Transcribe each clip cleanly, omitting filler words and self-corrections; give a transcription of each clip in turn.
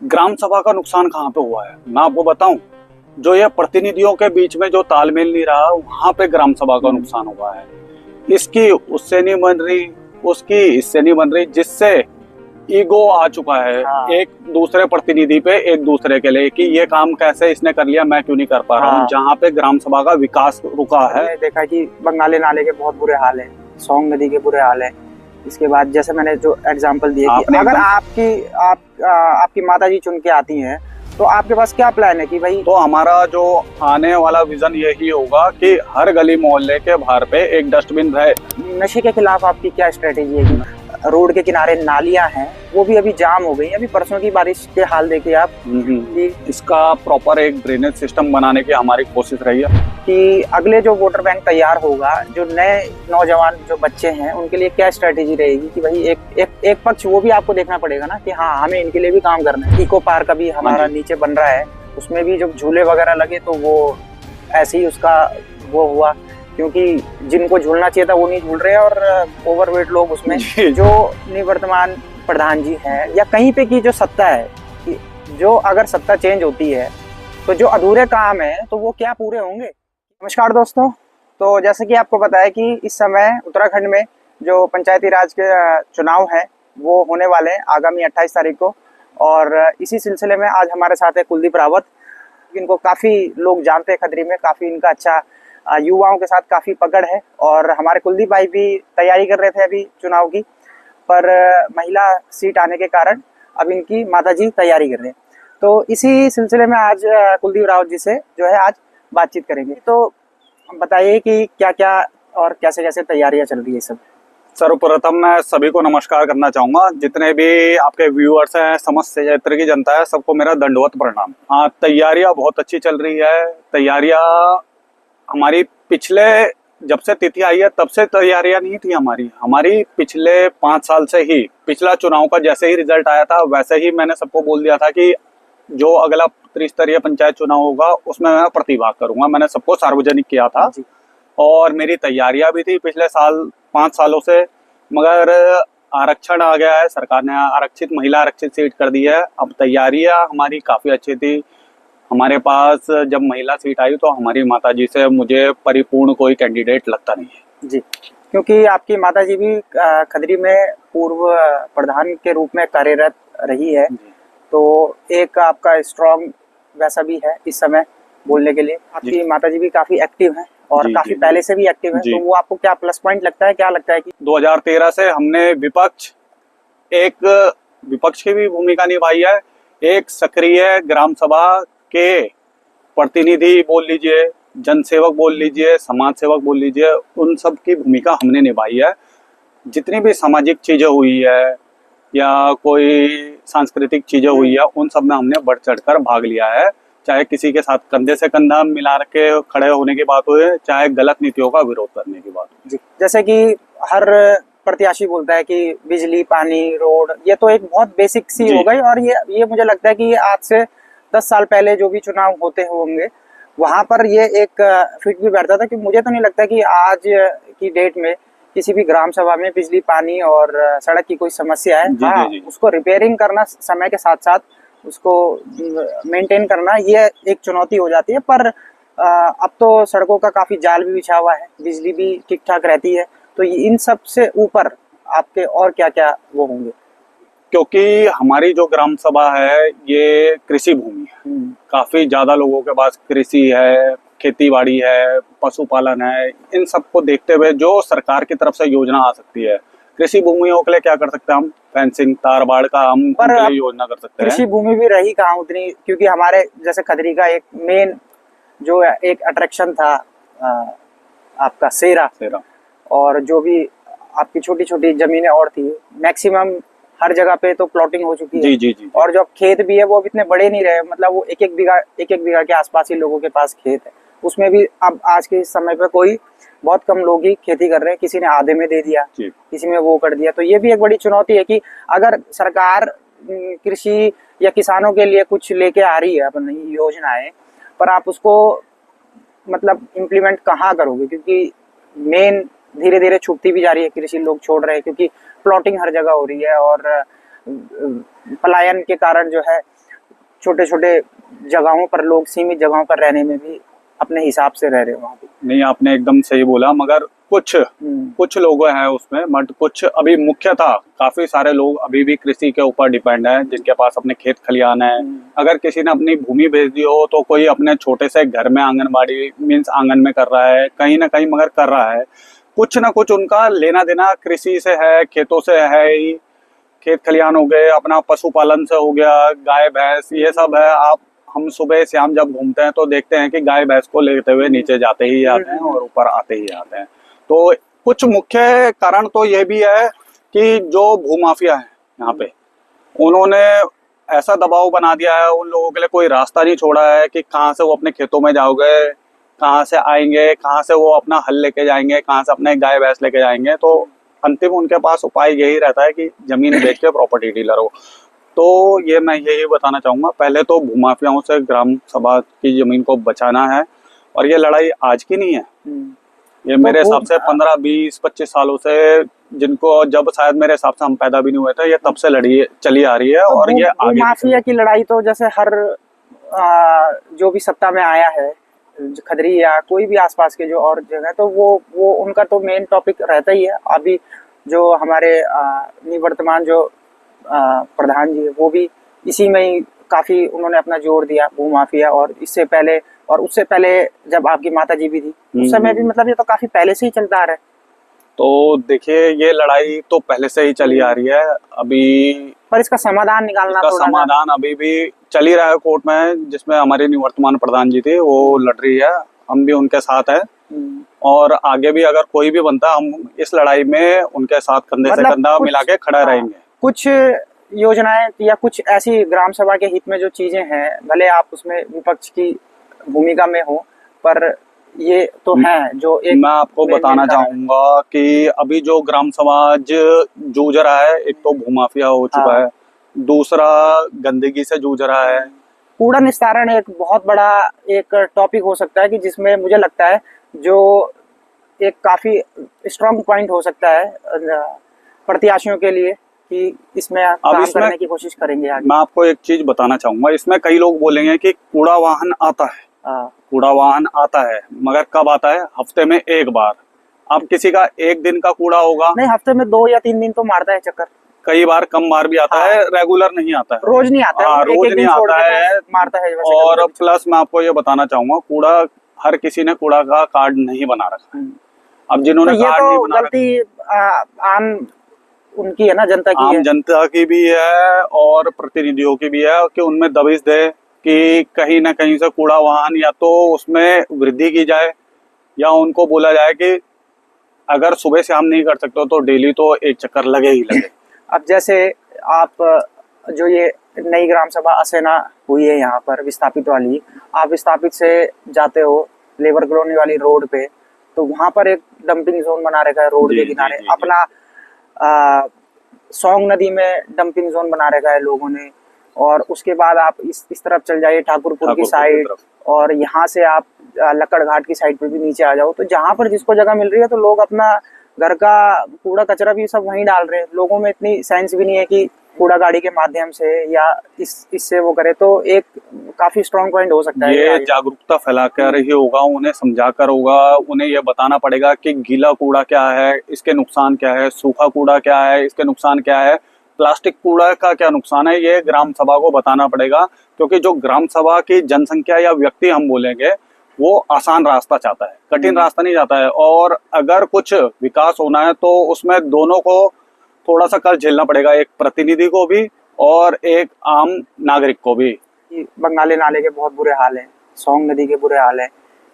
ग्राम सभा का नुकसान कहाँ पे हुआ है मैं आपको बताऊं। जो ये प्रतिनिधियों के बीच में जो तालमेल नहीं रहा, वहां पे ग्राम सभा का नुकसान हुआ है। इसकी उससे नहीं बन रही, उसकी इससे नहीं बन रही, जिससे ईगो आ चुका है हाँ। एक दूसरे प्रतिनिधि पे, एक दूसरे के लिए कि ये काम कैसे इसने कर लिया, मैं क्यों नहीं कर पा रहा हूँ। हाँ। जहाँ पे ग्राम सभा का विकास रुका है। मैंने देखा कि बंगाली नाले के बहुत बुरे हाल है, सोंग नदी के बुरे हाल है। इसके बाद जैसे मैंने जो एग्जांपल दिए कि अगर आपकी माता जी चुन के आती हैं तो आपके पास क्या प्लान है कि भाई। तो हमारा जो आने वाला विजन यही होगा कि हर गली मोहल्ले के बाहर पे एक डस्टबिन रहे। नशे के खिलाफ आपकी क्या स्ट्रेटेजी है कि रोड के किनारे नालियां हैं वो भी अभी जाम हो गई। अभी परसों की बारिश के हाल देखिए आप कि इसका प्रॉपर एक ड्रेनेज सिस्टम बनाने की हमारी कोशिश रही है कि अगले जो वोटर बैंक तैयार होगा, जो नए नौजवान जो बच्चे हैं उनके लिए क्या स्ट्रेटेजी रहेगी कि भाई एक पक्ष वो भी आपको देखना पड़ेगा ना कि हाँ हमें इनके लिए भी काम करना है। इको पार्क अभी हमारा नीचे बन रहा है, उसमें भी जब झूले वगैरह लगे तो वो ऐसे ही उसका वो हुआ, क्योंकि जिनको झूलना चाहिए था वो नहीं झूल रहे और ओवरवेट लोग उसमें। जो निवर्तमान प्रधान जी हैं या कहीं पे की जो सत्ता है कि जो अगर सत्ता चेंज होती है तो जो अधूरे काम है तो वो क्या पूरे होंगे। नमस्कार दोस्तों, तो जैसे कि आपको पता है कि इस समय उत्तराखंड में जो पंचायती राज के चुनाव हैं वो होने वाले हैं आगामी 28 तारीख को। और इसी सिलसिले में आज हमारे साथ है कुलदीप रावत। इनको काफ़ी लोग जानते हैं खदरी में, काफ़ी इनका अच्छा युवाओं के साथ काफ़ी पकड़ है। और हमारे कुलदीप भाई भी तैयारी कर रहे थे अभी चुनाव की, पर महिला सीट आने के कारण अब इनकी माताजी तैयारी कर रहे हैं। तो इसी सिलसिले में आज कुलदीप रावत जी से जो है आज बातचीत करेंगे। तो बताइए कि क्या क्या और कैसे कैसे तैयारियां चल रही है सब। सर्वप्रथम मैं सभी को नमस्कार करना चाहूंगा, जितने भी आपके व्यूअर्स हैं, समस्त क्षेत्र की जनता है, सबको मेरा दंडवत प्रणाम। हाँ, तैयारियां बहुत अच्छी चल रही है। तैयारियां हमारी पिछले जब से तिथि आई है तब से तैयारियां नहीं थी हमारी पिछले 5 साल से ही। पिछला चुनाव का जैसे ही रिजल्ट आया था वैसे ही मैंने सबको बोल दिया था कि जो अगला त्रिस्तरीय पंचायत चुनाव होगा उसमें मैं प्रतिभाग करूंगा। मैंने सबको सार्वजनिक किया था और मेरी तैयारियां भी थी पिछले 5 सालों से। मगर आरक्षण आ गया है, सरकार ने महिला आरक्षित सीट कर दी है। अब तैयारियां हमारी काफी अच्छी थी। हमारे पास जब महिला सीट आई तो हमारी माताजी से मुझे परिपूर्ण कोई कैंडिडेट लगता नहीं है जी, क्योंकि आपकी माताजी भी खदरी में पूर्व प्रधान के रूप में कार्यरत रही है, तो एक आपका स्ट्रॉन्ग वैसा भी है इस समय बोलने के लिए। आपकी माताजी भी काफी एक्टिव हैं और काफी पहले से भी एक्टिव है, तो वो आपको क्या प्लस पॉइंट लगता है, क्या लगता है कि 2013 से हमने विपक्ष की भी भूमिका निभाई है। एक सक्रिय ग्राम सभा के प्रतिनिधि बोल लीजिए, जनसेवक बोल लीजिए, समाज सेवक बोल लीजिए, उन सब की भूमिका हमने निभाई है। जितनी भी सामाजिक चीजें हुई है या कोई सांस्कृतिक चीजें हुई है, उन सब में हमने बढ़ चढ़कर भाग लिया है। चाहे किसी के साथ कंधे से कंधा मिला के खड़े होने की बात हो, चाहे गलत नीतियों का विरोध करने की बात हो। जैसे कि हर प्रत्याशी बोलता है कि बिजली, पानी, रोड, ये तो एक बहुत बेसिक सी हो गई। और ये मुझे लगता है कि आज से 10 साल पहले जो भी चुनाव होते होंगे वहां पर ये एक फिट भी बैठता था। कि मुझे तो नहीं लगता कि आज की डेट में किसी भी ग्राम सभा में बिजली, पानी और सड़क की कोई समस्या है। हाँ, उसको रिपेयरिंग करना, समय के साथ साथ उसको मेंटेन करना, ये एक चुनौती हो जाती है। पर अब तो सड़कों का काफी जाल भी बिछा हुआ है, बिजली भी ठीक ठाक रहती है। तो इन सब से ऊपर आपके और क्या क्या वो होंगे? क्योंकि हमारी जो ग्राम सभा है ये कृषि भूमि है। काफी ज्यादा लोगों के पास कृषि है, खेती बाड़ी है, पशुपालन है। इन सबको देखते हुए जो सरकार की तरफ से योजना आ सकती है, कृषि भूमियों के लिए क्या कर सकते हैं हम, फेंसिंग, तार बाड़ का हम उनके लिए योजना कर सकते हैं। कृषि भूमि भी रही कहाँ उतनी, क्योंकि हमारे जैसे खदरी का एक मेन जो एक अट्रैक्शन था आपका सेरा, और जो भी आपकी छोटी छोटी जमीनें और थी, मैक्सिमम हर जगह पे तो प्लॉटिंग हो चुकी है। जी। और जो खेत भी है वो अब इतने बड़े नहीं रहे, मतलब वो एक एक बीघा के आसपास ही लोगों के पास खेत है। उसमें भी अब आज के समय पे कोई बहुत कम लोग ही खेती कर रहे हैं, किसी ने आधे में दे दिया, किसी में वो कर दिया। तो ये भी एक बड़ी चुनौती है कि अगर सरकार कृषि या किसानों के लिए कुछ लेके आ रही है अपनी योजनाएं, पर आप उसको मतलब इम्प्लीमेंट कहाँ करोगे? क्योंकि मेन धीरे धीरे छूटती भी जा रही है, कृषि लोग छोड़ रहे हैं क्योंकि प्लॉटिंग हर जगह हो रही है और पलायन के कारण जो है छोटे छोटे जगहों पर लोग सीमित जगहों पर रहने में भी अपने हिसाब से रह रहे हैं वहाँ पे। नहीं, आपने एकदम सही बोला, मगर कुछ लोग हैं उसमें, बट कुछ अभी मुख्यतः काफी सारे लोग अभी भी कृषि के ऊपर डिपेंड हैं, जिनके पास अपने खेत खलियान है। अगर किसी ने अपनी भूमि बेच दी हो तो कोई अपने छोटे से घर में आंगनबाड़ी मीन्स आंगन में कर रहा है, कहीं ना कहीं मगर कर रहा है। कुछ ना कुछ उनका लेना देना कृषि से है, खेतों से है ही। खेत खलियान हो गए, अपना पशुपालन से हो गया, गाय भैंस ये सब है। आप हम सुबह शाम जब घूमते हैं तो देखते हैं कि गाय भैंस को लेते हुए नीचे जाते ही आते हैं और ऊपर आते ही आते हैं। तो कुछ मुख्य कारण तो ये भी है कि जो भूमाफिया है यहाँ पे, उन्होंने ऐसा दबाव बना दिया है, उन लोगों के लिए कोई रास्ता नहीं छोड़ा है कि कहाँ से वो अपने खेतों में जाओगे, कहाँ से आएंगे, कहाँ से वो अपना हल लेके जाएंगे, कहाँ से अपने गाय भैंस लेके जाएंगे। तो अंतिम उनके पास उपाय यही रहता है कि जमीन बेच के प्रॉपर्टी डीलर हो। तो ये मैं यही बताना चाहूंगा, पहले तो भूमाफियाओं से ग्राम सभा की जमीन को बचाना है। और ये लड़ाई आज की नहीं है, ये मेरे हिसाब से 15, 20, 25 सालों से, जिनको जब शायद मेरे हिसाब से हम पैदा भी नहीं हुए थे, ये तब से लड़ी चली आ रही है। तो और ये आगे माफिया की लड़ाई तो जैसे हर जो भी सत्ता में आया है, खदरी या कोई भी आसपास के जो और जगह, तो वो उनका तो मेन टॉपिक रहता ही है। अभी जो हमारे निवर्तमान जो प्रधान जी है, वो भी इसी में ही काफी उन्होंने अपना जोर दिया, भूमाफिया। और इससे पहले और उससे पहले जब आपकी माता जी भी थी, उस समय भी मतलब ये तो काफी पहले से ही चलता आ रहा है। तो देखिए, ये लड़ाई तो पहले से ही चली आ रही है अभी, पर इसका समाधान निकालना, इसका समाधान अभी भी चल ही रहा है कोर्ट में, जिसमें हमारी निवर्तमान प्रधान जी थी, वो लड़ रही है। हम भी उनके साथ है और आगे भी अगर कोई भी बनता, हम इस लड़ाई में उनके साथ कंधे से कंधा मिला के खड़ा रहेंगे। कुछ योजनाएं या कुछ ऐसी ग्राम सभा के हित में जो चीजें हैं, भले आप उसमें विपक्ष की भूमिका में हो, पर ये तो है जो एक मैं आपको बताना चाहूंगा कि अभी जो ग्राम समाज जूझ रहा है, एक तो भूमाफिया हो चुका है, दूसरा गंदगी से जूझ रहा है। कूड़ा निस्तारण एक बहुत बड़ा एक टॉपिक हो सकता है कि जिसमें मुझे लगता है जो एक काफी स्ट्रॉन्ग पॉइंट हो सकता है प्रत्याशियों के लिए कि इसमें काम करने की कोशिश करेंगे आगे। मैं आपको एक चीज बताना चाहूंगा, इसमें कई लोग बोलेंगे कि कूड़ा वाहन आता है, कूड़ा वाहन आता है, मगर कब आता है? हफ्ते में एक बार। अब किसी का एक दिन का कूड़ा होगा, नहीं, हफ्ते में 2 या 3 दिन तो मारता है चक्कर। कई बार कम बार भी आता है, रेगुलर नहीं आता है, रोज नहीं आता है, रोज नहीं आता है, मारता है। और प्लस मैं आपको ये बताना चाहूंगा, कूड़ा हर किसी ने कूड़ा का कार्ड नहीं बना रखा है। अब जिन्होंने तो कार्ड नहीं बना गलती आम उनकी है ना, जनता की, आम जनता की भी है और प्रतिनिधियों की भी है कि उनमें दबिश दे कि कहीं ना कहीं से कूड़ा वाहन या तो उसमें वृद्धि की जाए, या उनको बोला जाए कि अगर सुबह शाम नहीं कर सकते तो डेली तो एक चक्कर लगे ही लगे। अब जैसे आप जो ये नई ग्राम सभा असेना हुई है यहाँ पर विस्थापित वाली, आप विस्थापित से जाते हो लेबर कॉलोनी वाली रोड पे, तो वहां पर एक डंपिंग जोन बना रखा है रोड के किनारे। अपना सोंग नदी में डंपिंग जोन बना रखा है लोगों ने। और उसके बाद आप इस तरफ चल जाइए ठाकुरपुर की साइड, और यहाँ से आप लक्कड़ घाट की साइड पे भी नीचे आ जाओ, तो जहाँ पर जिसको जगह मिल रही है तो लोग अपना घर का कूड़ा कचरा भी सब वहीं डाल रहे हैं। लोगों में इतनी सेंस भी नहीं है कि कूड़ा गाड़ी के माध्यम से या इससे वो करे, तो एक काफी स्ट्रॉन्ग पॉइंट हो सकता है। ये जागरूकता फैला कर ही होगा, उन्हें समझा कर होगा, उन्हें ये बताना पड़ेगा कि गीला कूड़ा क्या है, इसके नुकसान क्या है, सूखा कूड़ा क्या है, इसके नुकसान क्या है, प्लास्टिक कूड़ा का क्या नुकसान है, ये ग्राम सभा को बताना पड़ेगा। क्योंकि जो ग्राम सभा की जनसंख्या या व्यक्ति हम बोलेंगे, वो आसान रास्ता चाहता है, कठिन रास्ता नहीं चाहता है। और अगर कुछ विकास होना है तो उसमें दोनों को थोड़ा सा कष्ट झेलना पड़ेगा, एक प्रतिनिधि को भी और एक आम नागरिक को भी। बंगाली नाले के बहुत बुरे हाल हैं, सोंग नदी के बुरे हाल हैं।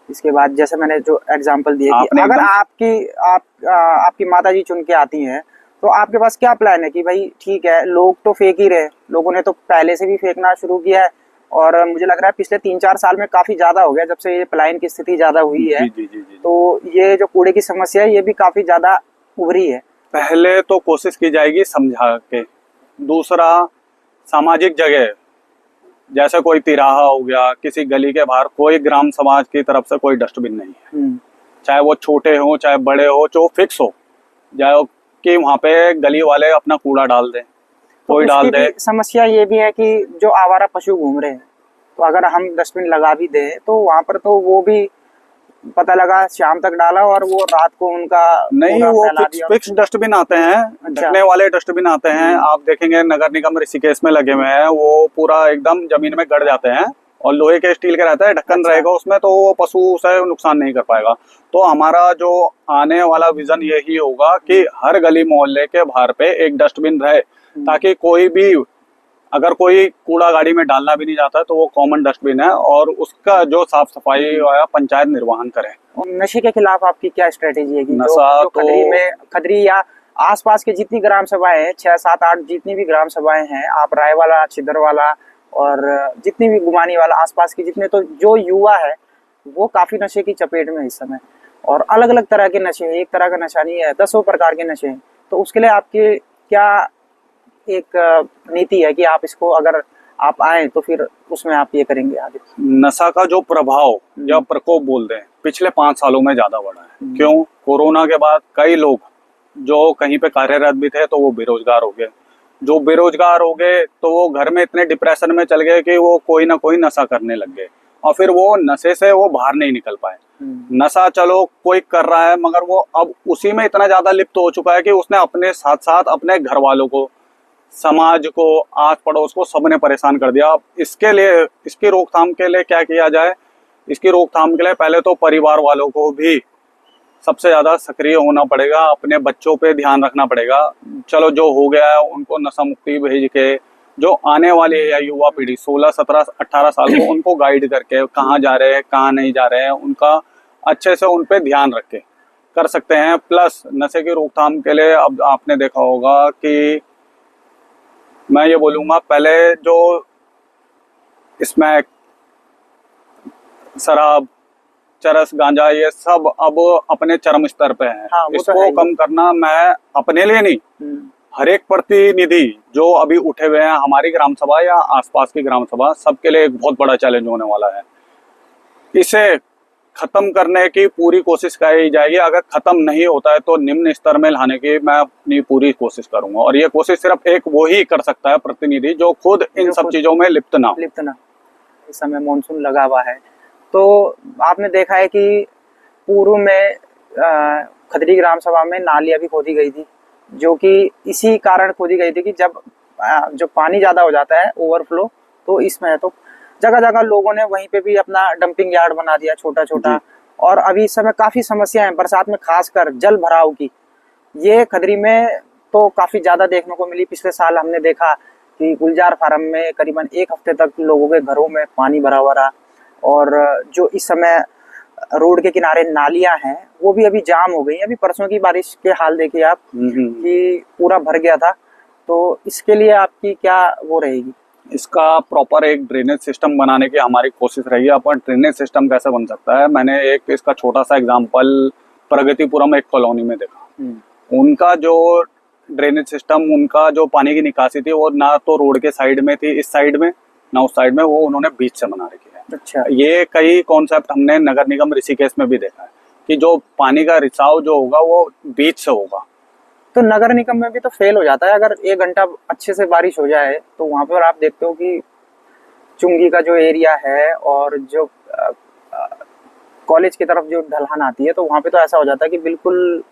इसके बाद जैसे मैंने जो एग्जांपल दिए कि अगर आपकी माता जी चुन के आती हैं, तो आपके पास क्या प्लान है कि भाई ठीक है, लोग तो फेंक ही रहे, लोगों ने तो पहले से भी फेंकना शुरू किया है, और मुझे लग रहा है पिछले 3-4 साल में काफी ज्यादा हो गया जब से ये पलायन की स्थिति ज्यादा हुई है। जी। तो ये जो कूड़े की समस्या है, ये भी काफी ज्यादा उभरी है। पहले तो कोशिश की जाएगी समझा के। दूसरा, सामाजिक जगह जैसे कोई तिराहा हो गया, किसी गली के बाहर कोई ग्राम समाज की तरफ से कोई डस्टबिन नहीं है, चाहे वो छोटे हो चाहे बड़े हो, जो फिक्स हो जाए कि वहाँ पे गली वाले अपना कूड़ा डाल दें। कोई डाल उसकी दे। भी समस्या ये भी है कि जो आवारा पशु घूम रहे हैं, तो अगर हम डस्टबिन लगा भी दें तो वहां पर तो वो भी पता लगा शाम तक डाला और वो रात को उनका नहीं, पूरा वो फैला दिया। फिक्स डस्टबिन आते हैं, अच्छा। ढकने वाले डस्टबिन आते हैं। आप देखेंगे नगर निगम ऋषिकेश में लगे हुए हैं, वो पूरा एकदम जमीन में गड़ जाते हैं और लोहे के स्टील के रहता है, ढक्कन अच्छा। रहेगा उसमें, तो वो पशु उसे नुकसान नहीं कर पाएगा। तो हमारा जो आने वाला विजन यही होगा कि हर गली मोहल्ले के बाहर पे एक डस्टबिन रहे, ताकि कोई भी अगर कोई कूड़ा गाड़ी में डालना भी नहीं जाता तो वो कॉमन डस्टबिन है और उसका जो साफ सफाई या पंचायत निर्वहन करे। और नशे के खिलाफ आपकी क्या स्ट्रेटेजी है कि नशा जो खदरी या आसपास के जितनी ग्राम सभाएं हैं, 6, 7, 8 जितनी भी ग्राम सभाएं हैं, आप रायवाला, छिदरवाला और जितनी भी गुमानी वाला आसपास की जितने, तो जो युवा है वो काफी नशे की चपेट में है इस समय, और अलग अलग तरह के नशे हैं, एक तरह का नशा नहीं है, 10 प्रकार के नशे हैं। तो उसके लिए आपकी क्या एक नीति है कि आप इसको अगर आप आए तो फिर उसमें आप ये करेंगे आगे? नशा का जो प्रभाव या प्रकोप बोलते हैं पिछले 5 सालों में ज्यादा बढ़ा है। क्यों? कोरोना के बाद कई लोग जो कहीं पे कार्यरत भी थे तो वो बेरोजगार हो गए। जो बेरोजगार हो गए तो वो घर में इतने डिप्रेशन में चल गए कि वो कोई ना कोई नशा करने लग गए और फिर वो नशे से वो बाहर नहीं निकल पाए। नशा चलो कोई कर रहा है, मगर वो अब उसी में इतना ज्यादा लिप्त हो चुका है कि उसने अपने साथ साथ अपने घर वालों को, समाज को, आस पड़ोस को, सबने परेशान कर दिया। अब इसके लिए, इसकी रोकथाम के लिए क्या किया जाए? इसकी रोकथाम के लिए पहले तो परिवार वालों को भी सबसे ज्यादा सक्रिय होना पड़ेगा, अपने बच्चों पे ध्यान रखना पड़ेगा। चलो जो हो गया है उनको नशा मुक्ति भेज के, जो आने वाली है युवा पीढ़ी 16, 17, 18 साल को, उनको गाइड करके कहाँ जा रहे हैं कहाँ नहीं जा रहे हैं, उनका अच्छे से उन पे ध्यान रख के कर सकते हैं। प्लस नशे की रोकथाम के लिए अब आपने देखा होगा कि मैं ये बोलूँगा, पहले जो स्मैक, शराब, चरस, गांजा, ये सब अब अपने चरम स्तर पे है। हाँ, वो तो इसको है ही। कम करना, मैं अपने लिए नहीं, हर एक प्रतिनिधि जो अभी उठे हुए हैं, हमारी ग्राम सभा या आसपास की ग्राम सभा, सबके लिए एक बहुत बड़ा चैलेंज होने वाला है। इसे खत्म करने की पूरी कोशिश की जाएगी। अगर खत्म नहीं होता है तो निम्न स्तर में लाने की मैं अपनी पूरी कोशिश करूंगा, और ये कोशिश सिर्फ एक वो ही कर सकता है प्रतिनिधि जो खुद इन सब चीजों में लिप्त ना हो। इस समय मानसून लगा हुआ है, तो आपने देखा है कि पूर्व में खदरी ग्राम सभा में नालियां भी खोदी गई थी, जो कि इसी कारण खोदी गई थी कि जब जो पानी ज्यादा हो जाता है ओवरफ्लो, तो इसमें तो जगह जगह लोगों ने वहीं पे भी अपना डंपिंग यार्ड बना दिया छोटा छोटा। और अभी इस समय काफी समस्या है बरसात में, खासकर जल भराव की। ये खदरी में तो काफी ज्यादा देखने को मिली। पिछले साल हमने देखा कि गुलजार फार्म में करीबन 1 हफ्ते तक लोगों के घरों में पानी भरा हुआ रहा, और जो इस समय रोड के किनारे नालियां हैं वो भी अभी जाम हो गई। अभी परसों की बारिश के हाल देखिए आप कि पूरा भर गया था। तो इसके लिए आपकी क्या वो रहेगी? इसका प्रॉपर एक ड्रेनेज सिस्टम बनाने की हमारी कोशिश रही है। अपन ड्रेनेज सिस्टम कैसे बन सकता है, मैंने एक इसका छोटा सा एग्जांपल प्रगतिपुरम एक कॉलोनी में देखा। उनका जो ड्रेनेज सिस्टम, उनका जो पानी की निकासी थी, वो ना तो रोड के साइड में थी, इस साइड में ना उस साइड में, वो उन्होंने बीच से बना रखी है। अच्छा। ये कई कॉन्सेप्ट हमने नगर निगम ऋषिकेश में भी देखा है कि जो पानी का रिसाव जो होगा वो बीच से होगा। तो नगर निगम में भी तो फेल हो जाता है। अगर 1 घंटा अच्छे से बारिश हो जाए तो वहां पर आप देखते हो कि चुंगी का जो एरिया है और जो कॉलेज की तरफ जो ढलान आती है, तो वहां पे तो ऐसा हो जाता है कि बिल्कुल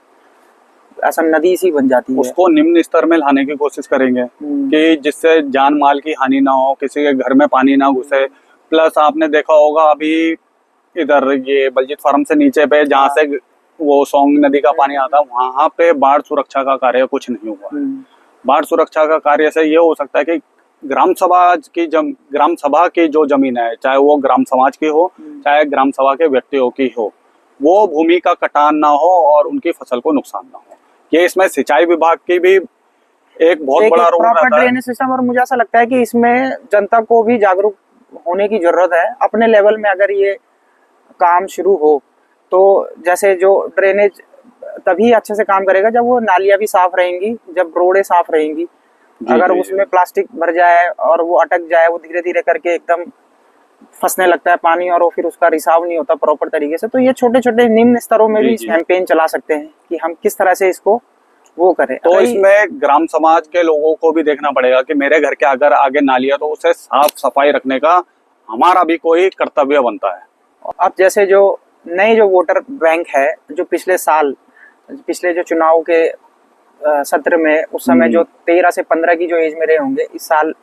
ऐसा नदी सी बन जाती है। उसको निम्न स्तर में लाने की कोशिश करेंगे कि जिससे जान माल की हानि ना हो, किसी के घर में पानी ना घुसे। प्लस आपने देखा होगा अभी इधर ये बलजीत फार्म से नीचे पे जहाँ से वो सोंग नदी का पानी आता है, वहां पे बाढ़ सुरक्षा का कार्य कुछ नहीं हुआ। बाढ़ सुरक्षा का कार्य से ये हो सकता है कि ग्राम सभा की जो जमीन है, चाहे वो ग्राम समाज की हो चाहे ग्राम सभा के व्यक्तियों की हो, वो भूमि का कटान ना हो और उनकी फसल को नुकसान ना हो। ये इसमें सिंचाई विभाग की भी एक बहुत बड़ा रोल रहता है। ड्रेनेज सिस्टम, और मुझे ऐसा लगता है कि इसमें जनता को भी जागरूक होने की जरूरत है। अपने लेवल में अगर ये काम शुरू हो तो जैसे जो ड्रेनेज तभी अच्छे से काम करेगा जब वो नालियां भी साफ रहेंगी, जब रोडें साफ रहेंगी। अगर उसमें प्लास्टिक भर जाए और वो अटक जाए, वो धीरे धीरे करके एकदम फंसने लगता है पानी और वो फिर उसका रिसाव नहीं होता प्रॉपर तरीके से, तो ये छोटे छोटे निम्न स्तरों में भी कैंपेन चला सकते हैं कि हम किस तरह से इसको वो करे। तो इसमें ग्राम समाज के लोगों को भी देखना पड़ेगा कि मेरे घर के अगर आगे नाली है तो उसे साफ सफाई रखने का हमारा भी कोई कर्तव्य बनता है। अब जैसे जो नए जो वोटर बैंक है, जो पिछले जो चुनाव के सत्र में उस समय जो 13 से 15 की जो एज में रहे होंगे, इस साल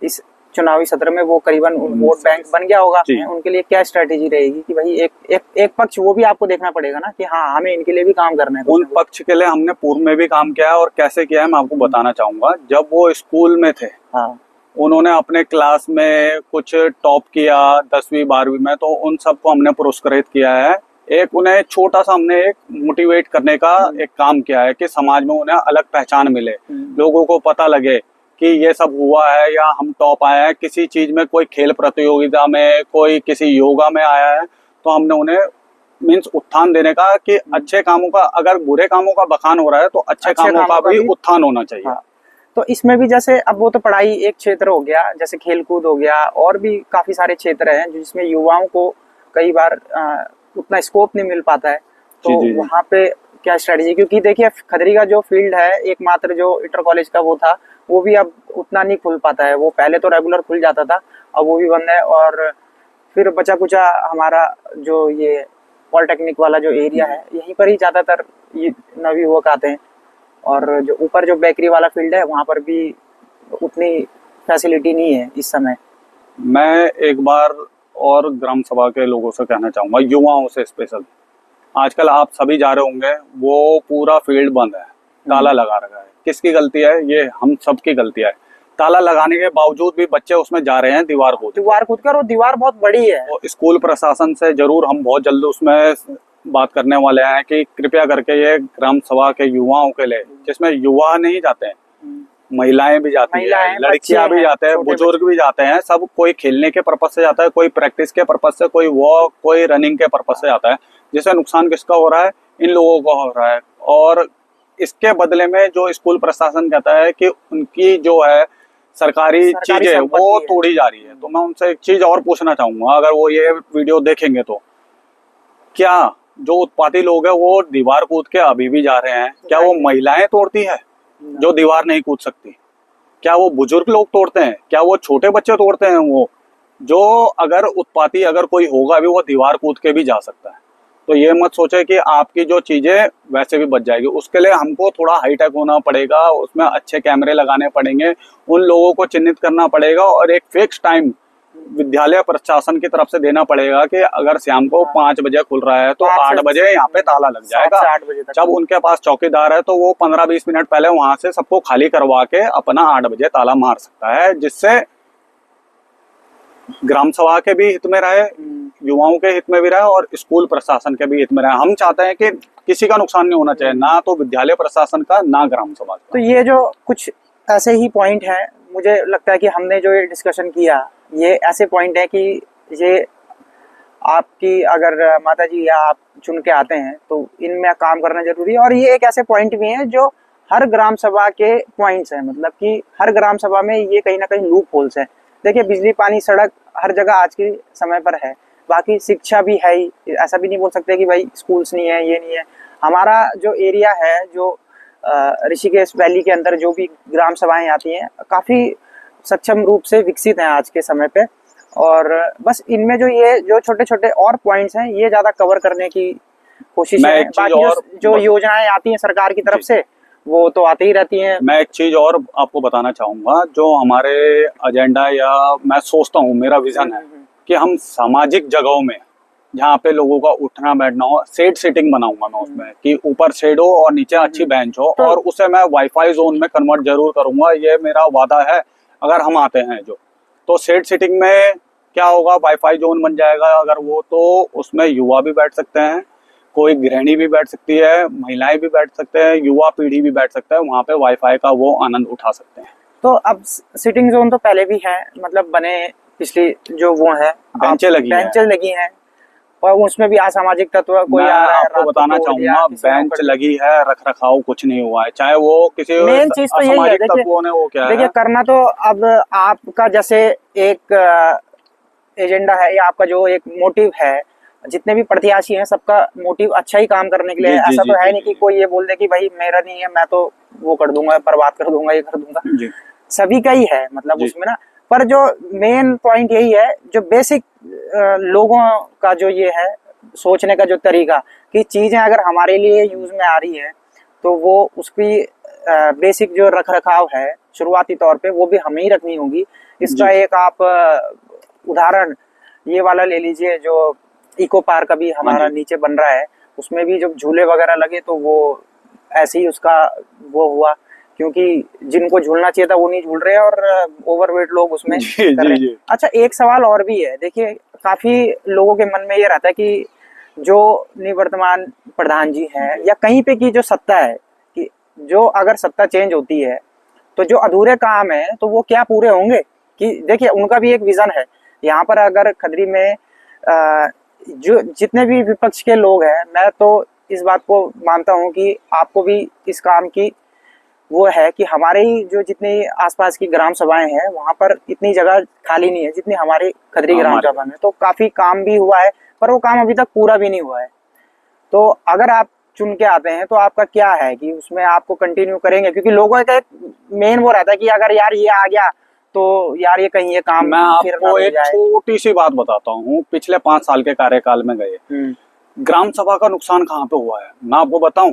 इस चुनावी सत्र में वो करीबन वोट बैंक बन गया होगा। उनके लिए क्या स्ट्रेटेजी रहेगी कि भाई एक पक्ष वो भी आपको देखना पड़ेगा ना कि हाँ हमें इनके लिए भी काम करना है। उन पक्ष के लिए हमने पूर्व में भी काम किया है और कैसे किया है मैं आपको बताना चाहूंगा। जब वो स्कूल में थे, हाँ, उन्होंने अपने क्लास में कुछ टॉप किया 10वीं 12वीं में, तो उन सबको हमने पुरस्कृत किया है। एक उन्हें छोटा सा हमने एक मोटिवेट करने का एक काम किया है कि समाज में उन्हें अलग पहचान मिले, लोगों को पता लगे कि ये सब हुआ है या हम टॉप आए हैं किसी चीज में, कोई खेल प्रतियोगिता में, कोई किसी योगा में आया है, तो हमने उन्हें मीन्स उत्थान देने का कि अच्छे कामों का, अगर बुरे कामों का बखान हो रहा है तो अच्छे कामों का भी उत्थान होना चाहिए। हाँ। तो इसमें भी जैसे अब वो तो पढ़ाई एक क्षेत्र हो गया, जैसे खेलकूद हो गया, और भी काफी सारे क्षेत्र हैं जिसमें युवाओं को कई बार उतना स्कोप नहीं मिल पाता है। तो वहाँ पे क्या स्ट्रेटेजी, क्योंकि देखिए खदरी का जो फील्ड है एकमात्र जो इंटर कॉलेज का वो था, वो भी अब उतना नहीं खुल पाता है। वो पहले तो रेगुलर खुल जाता था, अब वो भी बंद है। और फिर बचा कुचा हमारा जो ये पॉलिटेक्निक वाला जो एरिया है, यहीं पर ही ज्यादातर नवयुवक आते हैं। और जो ऊपर जो बेकरी वाला फील्ड है वहाँ पर भी उतनी फैसिलिटी नहीं है इस समय। मैं एक बार और ग्राम सभा के लोगों से कहना चाहूंगा, युवाओं से स्पेशल, आजकल आप सभी जा रहे होंगे, वो पूरा फील्ड बंद है, ताला लगा रखा है। किसकी गलती है? ये हम सबकी गलती है। ताला लगाने के बावजूद भी बच्चे उसमें जा रहे हैं दीवार कूद कर, और दीवार बहुत बड़ी है। तो स्कूल प्रशासन से जरूर हम बहुत जल्द उसमें बात करने वाले हैं कि कृपया करके ये ग्राम सभा के युवाओं के लिए, जिसमें युवा नहीं जाते हैं, महिलाएं भी जाती हैं, लड़कियां भी जाते हैं, बुजुर्ग भी जाते हैं, सब कोई खेलने के पर्पज से जाता है, कोई प्रैक्टिस के पर्पज से, कोई वॉक, कोई रनिंग के पर्पज से जाता है। जिससे नुकसान किसका हो रहा है? इन लोगों को हो रहा है। और इसके बदले में जो स्कूल प्रशासन कहता है कि उनकी जो है सरकारी चीजें वो तोड़ी जा रही है। तो मैं उनसे एक चीज और पूछना चाहूंगा, अगर वो ये वीडियो देखेंगे तो क्या जो उत्पाती लोग हैं वो दीवार कूद के अभी भी जा रहे हैं? क्या वो महिलाएं तोड़ती है जो दीवार नहीं कूद सकती? क्या वो बुजुर्ग लोग तोड़ते हैं? क्या वो छोटे बच्चे तोड़ते हैं? वो जो अगर उत्पाती अगर कोई होगा भी, वो दीवार कूद के भी जा सकता है। तो ये मत सोचे कि आपकी जो चीजें वैसे भी बच जाएगी। उसके लिए हमको थोड़ा हाईटेक होना पड़ेगा, उसमें अच्छे कैमरे लगाने पड़ेंगे, उन लोगों को चिन्हित करना पड़ेगा, और एक फिक्स टाइम विद्यालय प्रशासन की तरफ से देना पड़ेगा कि अगर शाम को 5 बजे खुल रहा है तो 8 बजे यहाँ पे ताला लग जाएगा। 8 बजे तक। जब उनके पास चौकीदार है तो वो 15-20 मिनट पहले वहां से सबको खाली करवा के अपना 8 बजे ताला मार सकता है, जिससे ग्राम सभा के भी हित में रहे, युवाओं के हित में भी रहे, और स्कूल प्रशासन के भी हित में रहे। हम चाहते हैं कि किसी का नुकसान नहीं होना चाहिए, ना तो विद्यालय प्रशासन का, ना ग्राम सभा का। तो ये जो कुछ ऐसे ही पॉइंट हैं, मुझे लगता है कि हमने जो ये डिस्कशन किया, ये ऐसे पॉइंट है कि ये आपकी अगर माता जी या आप चुन के आते हैं तो इनमें काम करना जरूरी है। और ये एक ऐसे पॉइंट भी हैं जो हर ग्राम सभा के पॉइंट्स हैं, मतलब कि हर ग्राम सभा में ये कहीं ना कहीं लूप होल्स हैं। देखिए बिजली पानी सड़क हर जगह आज के समय पर है, बाकी शिक्षा भी है ही, ऐसा भी नहीं बोल सकते कि भाई स्कूल्स नहीं है, ये नहीं है। हमारा जो एरिया है, जो ऋषिकेश वैली के अंदर जो भी ग्राम सभाएं आती हैं, काफ़ी सक्षम रूप से विकसित हैं आज के समय पे। और बस इनमें जो ये जो छोटे छोटे और पॉइंट्स हैं, ये ज़्यादा कवर करने की कोशिश है। बाकी जो योजनाएं आती हैं सरकार की तरफ से, वो तो आती ही रहती हैं। मैं एक चीज और आपको बताना चाहूंगा, जो हमारे एजेंडा या मैं सोचता हूँ, मेरा विजन है कि हम सामाजिक जगहों में जहाँ पे लोगों का उठना बैठना हो, शेड सीटिंग बनाऊंगा मैं उसमें, कि ऊपर शेड हो और नीचे अच्छी बेंच हो, और उसे मैं वाईफाई जोन में कन्वर्ट जरूर करूंगा। ये मेरा वादा है अगर हम आते हैं जो। तो शेड सीटिंग में क्या होगा, वाईफाई जोन बन जाएगा अगर वो, तो उसमें युवा भी बैठ सकते हैं, कोई गृहिणी भी बैठ सकती है, महिलाएं भी बैठ सकते हैं, युवा पीढ़ी भी बैठ सकता है, वहाँ पे वाईफाई का वो आनंद उठा सकते हैं। तो अब सिटिंग जोन तो पहले भी है, मतलब बने, पिछली जो वो है बेंचें लगी हैं, और उसमें भी असामाजिक तत्व कोई आ रहा है। आपको बताना चाहूंगा, बेंच लगी है, रख रखाव कुछ नहीं हुआ है, चाहे वो किसी मेन चीज तो यही है। देखिए करना तो अब आपका जैसे एक एजेंडा है या आपका जो एक मोटिव है, जितने भी प्रत्याशी हैं सबका मोटिव अच्छा ही काम करने के लिए जी, है। जी, ऐसा जी, तो है जी, नहीं जी। कि कोई ये बोल दे कि भाई मेरा नहीं है, मैं तो वो कर दूंगा, बर्बाद कर दूंगा, ये कर दूंगा। जी सभी का ही है मतलब जी उसमें ना। पर जो मेन पॉइंट यही है, जो बेसिक लोगों का जो ये है सोचने का जो तरीका, कि चीजें अगर हमारे लिए यूज में आ रही है तो वो उसकी बेसिक जो रख रखाव है शुरुआती तौर पे वो भी हमें ही रखनी होगी। इसका जी एक आप उदाहरण ये वाला ले लीजिए, जो इको पार्क अभी हाँ हमारा जी नीचे बन रहा है, उसमें भी जब झूले वगैरह लगे तो वो ऐसे ही उसका वो हुआ, क्योंकि जिनको झूलना चाहिए था वो नहीं झूल रहे हैं और ओवरवेट लोग उसमें जी कर जी रहे हैं। जी अच्छा, एक सवाल और भी है, देखिए काफी लोगों के मन में ये रहता है कि जो निवर्तमान प्रधान जी हैं या कहीं पे की जो सत्ता है, कि जो अगर सत्ता चेंज होती है तो जो अधूरे काम है तो वो क्या पूरे होंगे? कि देखिए उनका भी एक विजन है। यहाँ पर अगर खदरी में जो जितने भी विपक्ष के लोग हैं, मैं तो इस बात को मानता हूँ कि आपको भी इस काम की वो है कि हमारे ही जो जितनी आसपास की ग्राम सभाएं हैं वहां पर इतनी जगह खाली नहीं है जितनी हमारी खदरी ग्राम हमारे सभा में। तो काफी काम भी हुआ है, पर वो काम अभी तक पूरा भी नहीं हुआ है। तो अगर आप चुन के आते हैं तो आपका क्या है कि उसमें आपको कंटिन्यू करेंगे? क्योंकि लोगों का एक मेन वो रहता है कि अगर यार ये आ गया तो यार ये कहीं ये काम मैं फिर ना आपको रुक एक जाए। छोटी सी बात बताता हूँ। पिछले 5 साल के कार्यकाल में गए ग्राम सभा का नुकसान कहाँ पे हुआ है मैं आपको बताऊं।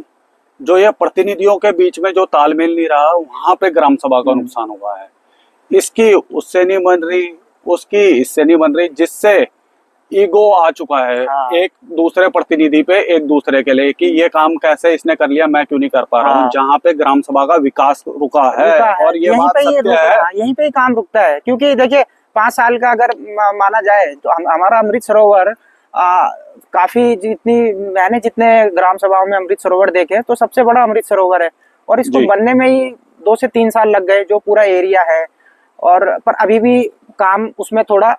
जो ये प्रतिनिधियों के बीच में जो तालमेल नहीं रहा वहां पे ग्राम सभा का नुकसान हुआ है। इसकी उससे नहीं बन रही, उसकी इससे नहीं बन रही, जिससे ईगो आ चुका है हाँ एक दूसरे प्रतिनिधि पे, एक दूसरे के लिए कि ये काम कैसे इसने कर लिया, मैं क्यों नहीं कर पा रहा हूँ। हाँ जहाँ पे ग्राम सभा का विकास रुका है रुका है, और ये यहीं बात पे ही सत्य रुक है। रहा, यहीं पे ही काम रुकता है। क्योंकि देखिए 5 साल का अगर माना जाए तो हमारा अमृत सरोवर काफी जितनी मैंने जितने ग्राम सभाओं में अमृत सरोवर देखे तो सबसे बड़ा अमृत सरोवर है, और इसको जी बनने में ही 2 से 3 साल लग गए, जो पूरा एरिया है। और पर अभी भी काम उसमें थोड़ा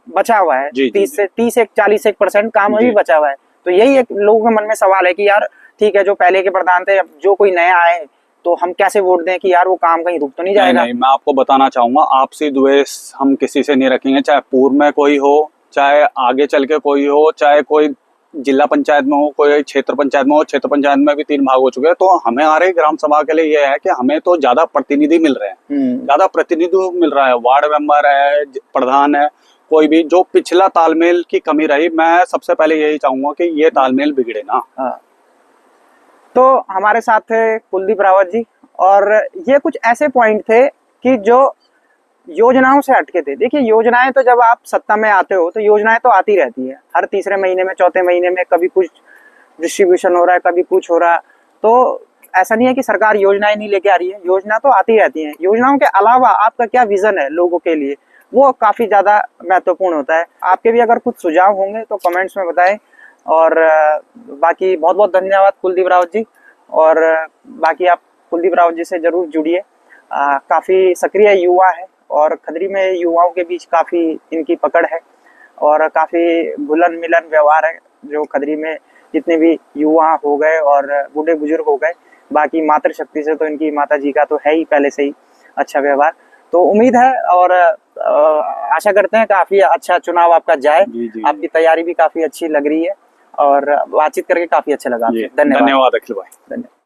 बचा हुआ है, जी जी 30 से 40% काम अभी जी बचा हुआ है। तो यही एक लोगों के मन में सवाल है कि यार ठीक है, जो पहले के प्रधान थे, अब जो कोई नया आए तो हम कैसे वोट दें कि यार वो काम कहीं रुक तो नहीं नहीं जाएगा। नहीं, मैं आपको बताना चाहूंगा, आपसी द्वेष हम किसी से नहीं रखेंगे। चाहे पूर्व में कोई हो, चाहे आगे चल के कोई हो, चाहे कोई जिला पंचायत में हो, कोई क्षेत्र पंचायत में हो। क्षेत्र पंचायत में भी 3 भाग हो चुके हैं। तो हमें आ रही ग्राम सभा के लिए ये है कि हमें तो ज्यादा प्रतिनिधि मिल रहे हैं, ज्यादा प्रतिनिधि मिल रहा है, वार्ड मेंबर है, प्रधान है, कोई भी। जो पिछला तालमेल की कमी रही, मैं सबसे पहले यही चाहूंगा कि ये तालमेल बिगड़े ना। हाँ। तो हमारे साथ थे कुलदीप रावत जी, और ये कुछ ऐसे पॉइंट थे कि जो योजनाओं से हटके थे। देखिए योजनाएं तो जब आप सत्ता में आते हो तो योजनाएं तो आती रहती है, हर तीसरे महीने में, चौथे महीने में कभी कुछ डिस्ट्रीब्यूशन हो रहा है, कभी कुछ हो रहा। तो ऐसा नहीं है कि सरकार योजनाएं नहीं लेके आ रही है, योजना तो आती रहती है। योजनाओं के अलावा आपका क्या विजन है लोगों के लिए, वो काफी ज्यादा महत्वपूर्ण होता है। आपके भी अगर कुछ सुझाव होंगे तो कमेंट्स में बताएं। और बाकी बहुत बहुत धन्यवाद कुलदीप रावत जी। और बाकी आप कुलदीप रावत जी से जरूर जुड़िए। काफी सक्रिय युवा है और खदरी में युवाओं के बीच काफी इनकी पकड़ है और काफी घुलन मिलन व्यवहार है जो खदरी में जितने भी युवा हो गए और बूढ़े बुजुर्ग हो गए। बाकी मातृशक्ति से तो इनकी माता जी का तो है ही पहले से ही अच्छा व्यवहार। तो उम्मीद है और आशा करते हैं काफी अच्छा चुनाव आपका जाए। जी जी आपकी तैयारी भी काफी अच्छी लग रही है और बातचीत करके काफी अच्छा लगा जी, आपसे। धन्यवाद। धन्यवाद अखिल भाई। धन्यवाद।